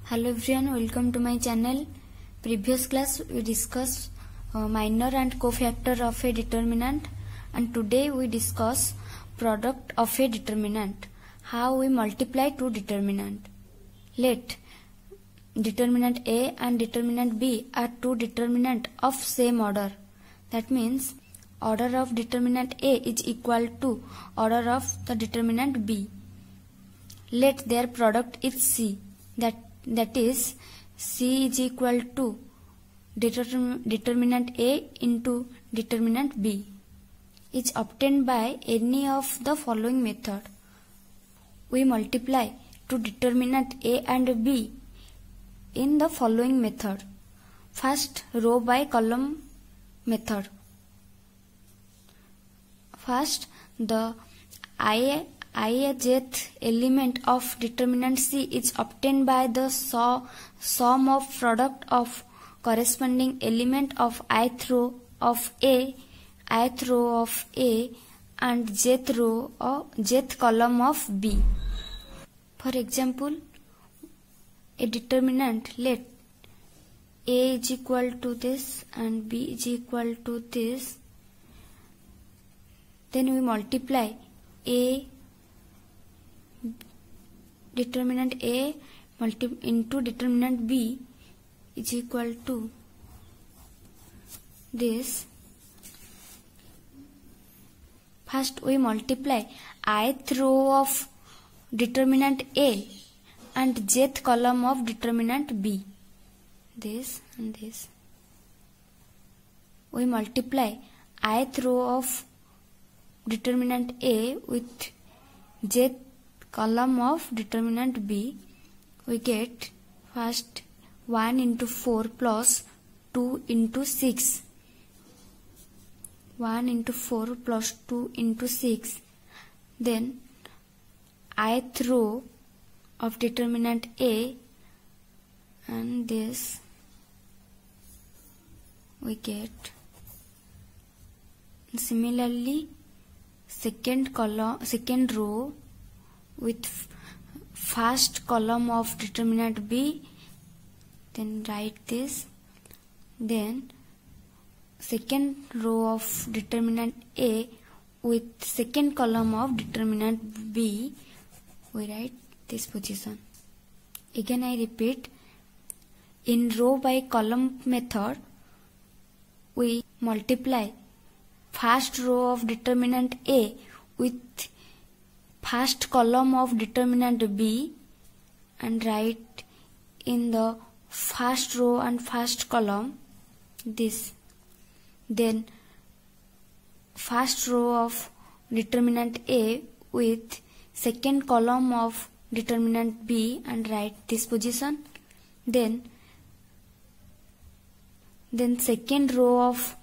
Hello everyone, welcome to my channel. Previous class we discussed minor and cofactor of a determinant, and today we discuss product of a determinant, how we multiply two determinant. Let determinant A and determinant B are two determinant of same order. That means order of determinant A is equal to order of the determinant B. Let their product is C. That is, C is equal to determinant A into determinant B is obtained by any of the following method. We multiply two determinant A and B in the following method. First, row by column method. First, the ijth element of determinant C is obtained by the sum of product of corresponding element of ith row of A, ith row of A and jth row or jth column of B. For example, a determinant, let A is equal to this and B is equal to this. Then we multiply A determinant A into determinant B is equal to this. First we multiply ith row of determinant A and jth column of determinant B. This and this. We multiply ith row of determinant A with jth column of determinant B. We get first 1 into 4 plus 2 into 6. 1 into 4 plus 2 into 6. Then ith row of determinant A and this we get. Similarly, second row with first column of determinant B, then write this. Then second row of determinant A with second column of determinant B, we write this position. Again I repeat, in row by column method we multiply first row of determinant A with first column of determinant B and write in the first row and first column this. Then first row of determinant A with second column of determinant B and write this position. Then second row of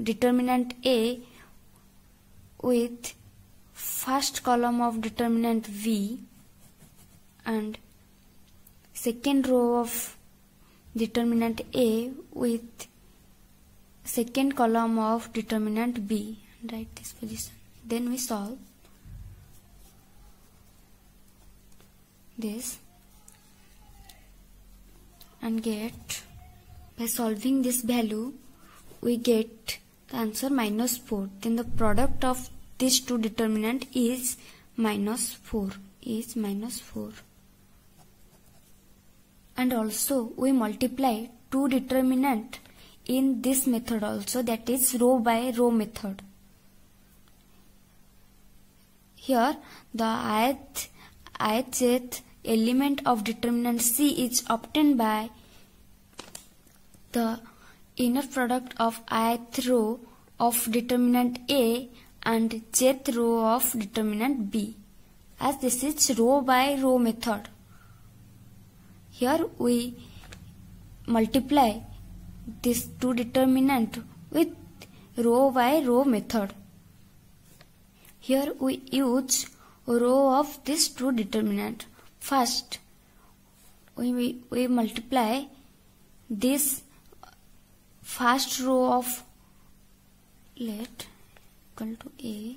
determinant A with first column of determinant V and second row of determinant A with second column of determinant B and write this position. Then we solve this and get, by solving this value we get the answer -4. Then the product of these two determinant is -4. And also we multiply two determinant in this method also, that is row by row method. Here the ith element of determinant C is obtained by the inner product of ith row of determinant A and jth row of determinant B, as this is row by row method. Here we multiply this two determinant with row by row method. Here we use row of this two determinant. First we multiply this first row of, let equal to A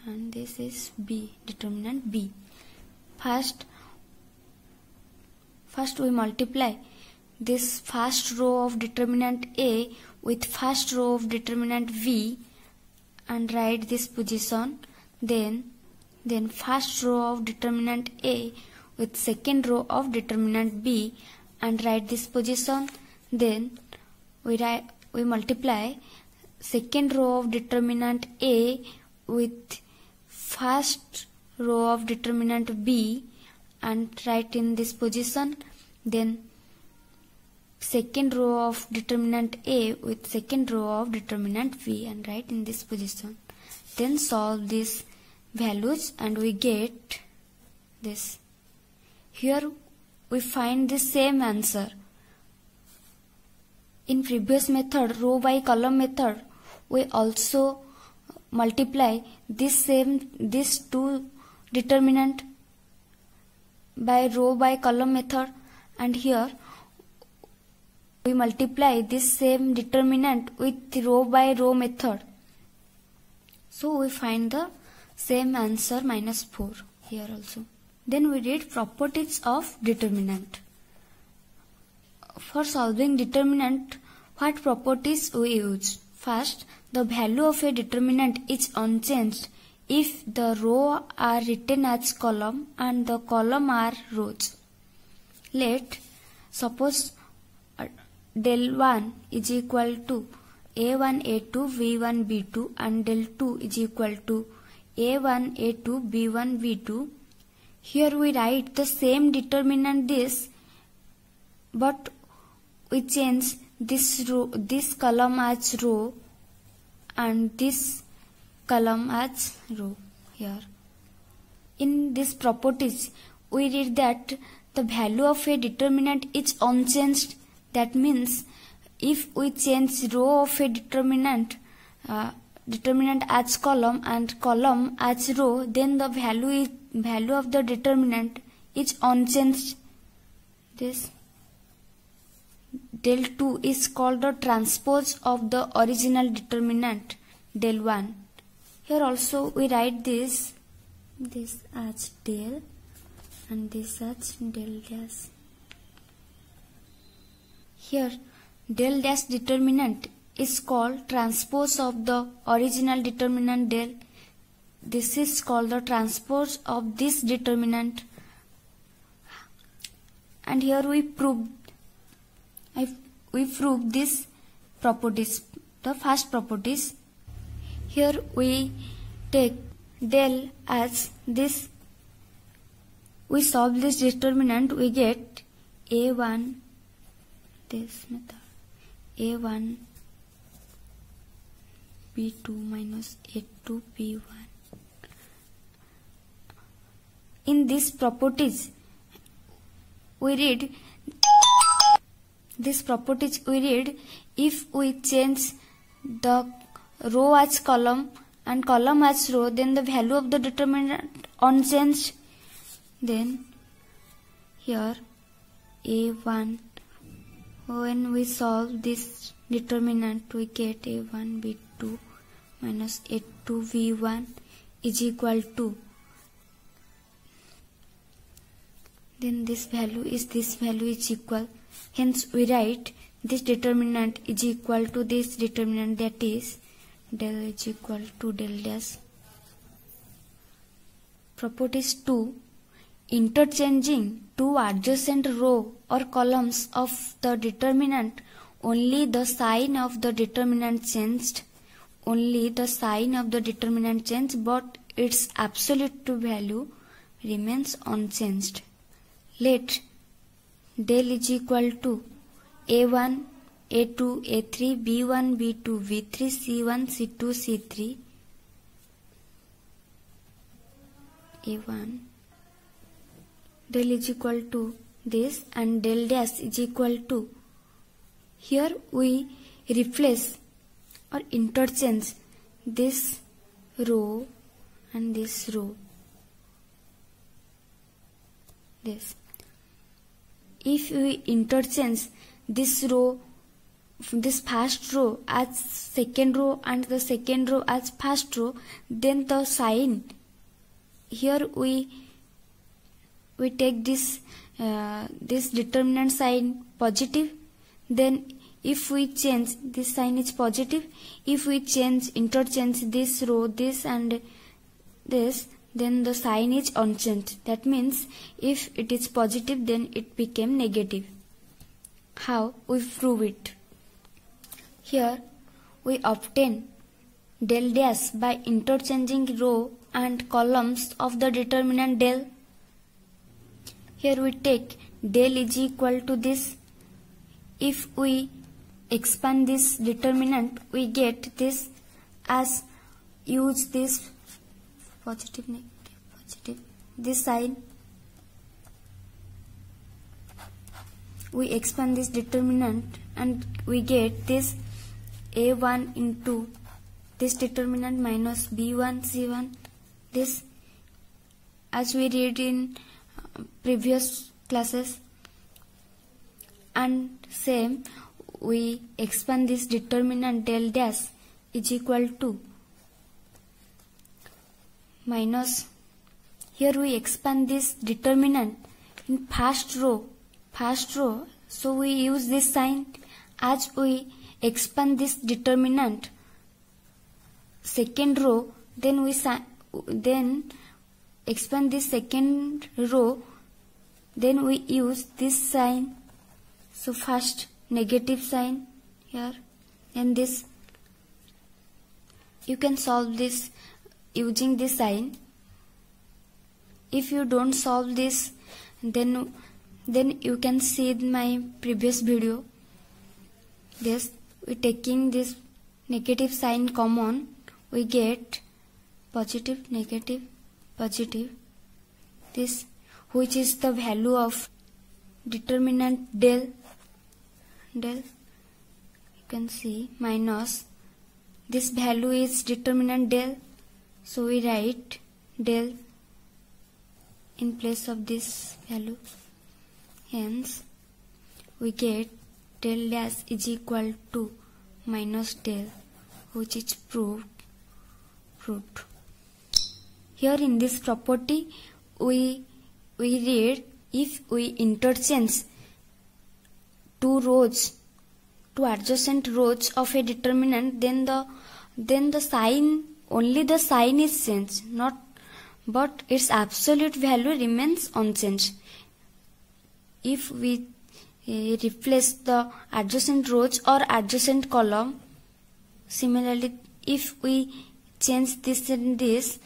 and this is B, determinant B. First first we multiply this first row of determinant A with first row of determinant V and write this position. Then first row of determinant A with second row of determinant B and write this position. Then we multiply second row of determinant A with first row of determinant B and write in this position. Then second row of determinant A with second row of determinant V and write in this position. Then solve these values and we get this. Here we find the same answer. In previous method, row by column method, we also multiply these two determinant by row by column method, and here we multiply this same determinant with row by row method. So we find the same answer -4 here also. Then we read properties of determinant. For solving determinant, what properties we use? First, the value of a determinant is unchanged if the row are written as column and the column are rows. Let suppose del 1 is equal to a1 a2 v1 b2 and del 2 is equal to a1 a2 b1 b2. Here we write the same determinant this, but we change this column as row and this column as row here. In these properties, we read that the value of a determinant is unchanged. That means if we change row of a determinant as column and column as row, then the value of the determinant is unchanged. This del 2 is called the transpose of the original determinant del 1. Here also we write this as del and this as del dash. Here del dash determinant is called transpose of the original determinant del. This is called the transpose of this determinant. And here we prove these properties. The first properties. Here we take del as this. We solve this determinant. We get a1. This method a1 b2 minus a2 b1. In these properties we read if we change the row as column and column as row, then the value of the determinant unchanged. Then here a1, when we solve this determinant, we get a1 b2 minus a2 v1 is equal to, then this value is equal. Hence we write this determinant is equal to this determinant, that is del is equal to del dash. Properties 2. Interchanging two adjacent row or columns of the determinant, only the sign of the determinant changed. Only the sign of the determinant changed, but its absolute value remains unchanged. Let del is equal to a1, a2, a3, b1, b2, v3, c1, c2, c3, a1. Del is equal to this and del dash is equal to, here we replace or interchange this row and this row. This. If we interchange this row, this first row as second row and the second row as first row, then the sign, here we take this this determinant sign positive, then if we change this sign is positive, if we interchange this row, this and this, then the sign is unchanged. That means if it is positive, then it became negative. How we prove it? Here we obtain del dash by interchanging row and columns of the determinant del. Here we take del is equal to this. If we expand this determinant, we get this as use this positive, negative, positive, this sign. We expand this determinant and we get this A1 into this determinant minus B1 C1, this as we read in previous classes. And same, we expand this determinant del dash is equal to minus, here we expand this determinant in first row, so we use this sign. As we expand this determinant second row, then we expand this second row, then we use this sign. So first negative sign here, and this you can solve this using this sign. If you don't solve this, then you can see my previous video. This we taking this negative sign common, we get positive, negative, positive, this which is the value of determinant del. You can see minus this value is determinant del, so we write del in place of this value. Hence we get del dash is equal to minus del, which is proved. Here in this property we read, if we interchange two adjacent rows of a determinant, then the sign, only the sign is changed, but its absolute value remains unchanged. If we replace the adjacent rows or adjacent column, similarly if we change this and this,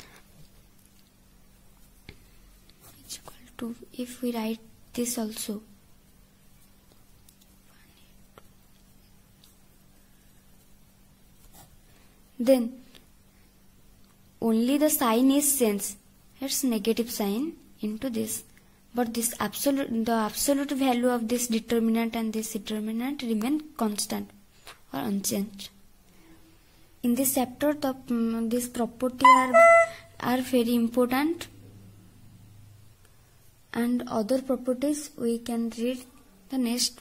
it's equal to, if we write this also, then only the sign is changed, it's negative sign into this, but the absolute value of this determinant and this determinant remain constant or unchanged. In this chapter, this property are very important, and other properties we can read the next